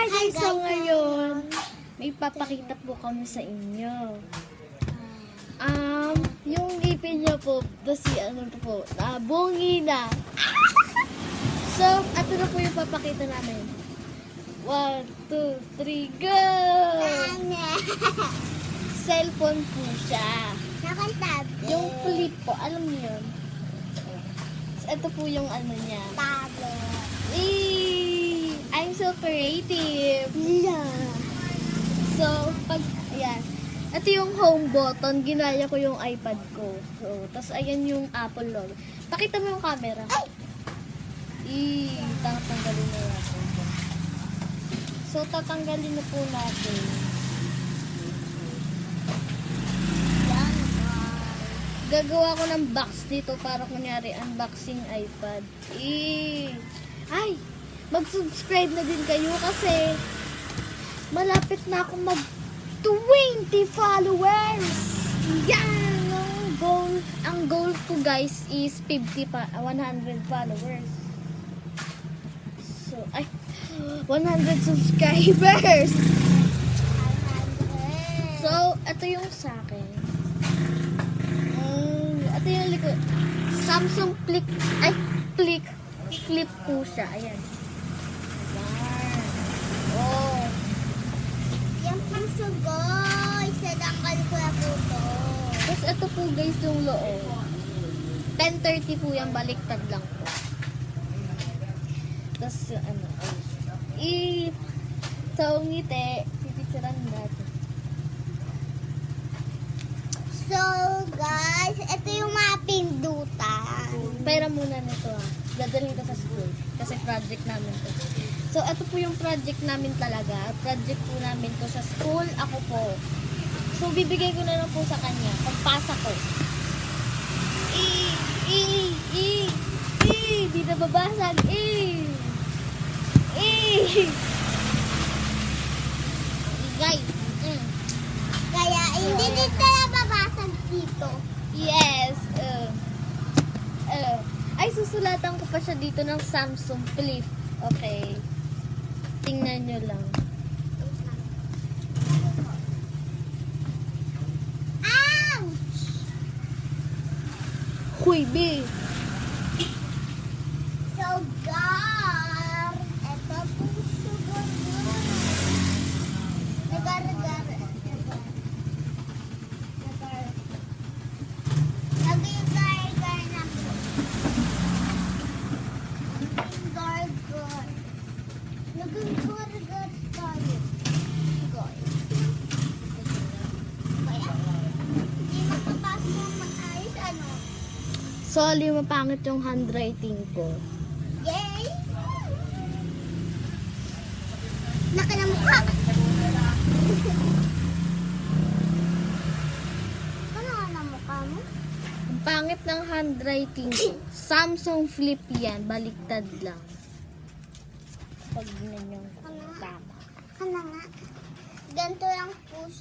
guys, so ngayon, may papakita po kami sa inyo. Yung ngipin niya po, bungi na. So, ito na po yung papakita namin. 1, 2, 3, go! Cellphone po siya. Yung flip po, alam niyo yun? Ito po yung ano niya. I'm so creative. Yeah. So, ayan. Ito yung home button. Ginaya ko yung iPad ko. So, tapos ayan yung Apple logo. Pakita mo yung camera. Tatanggalin na natin. So, tatanggalin na po natin. Gagawa ko ng box dito para kunyari unboxing iPad. Ay! Mag-subscribe na din kayo kasi malapit na ako mag 20 followers! Yan! Ang goal ko guys is 100 followers. So, 100 subscribers! So, ito yung sa akin. Ito yung likod. Samsung Flip po siya. Ayan. Oh. Yung puso guys, nadangkal ko na po to. Tapos ito po guys yung loob. 10:30 po yung baliktad lang po. Tapos sa ngiti, pipicturan natin. So guys, ito yung mga pindutan. Pera muna nito Dadalhin ko sa school. Kasi project namin to. So, ito po yung project namin talaga. Project po namin to sa school. Ako po. So, bibigay ko na lang po sa kanya. Pagpasa ko. Di na babasag. Guys. Kaya hindi dito nababasag dito. Yes. Ay, susulatan ko pa siya dito ng Samsung Flip. Okay. Tingnan nyo lang. Ouch! Huy, B. So guys, ito po sugar. Nagar-gar. Nag-gar-gar na po. Gar-gar. Nag-gar-gar tayo. Guys. Kaya, hindi makapasok ng maayos, Sorry, mapangit yung handwriting ko. Yay! Laki na mukha. Ano na mukha mo? Ang pangit ng handwriting ko. Samsung Flip yan. Baliktad lang. Pag yun yung tama. Ano nga? Ganito lang po siya.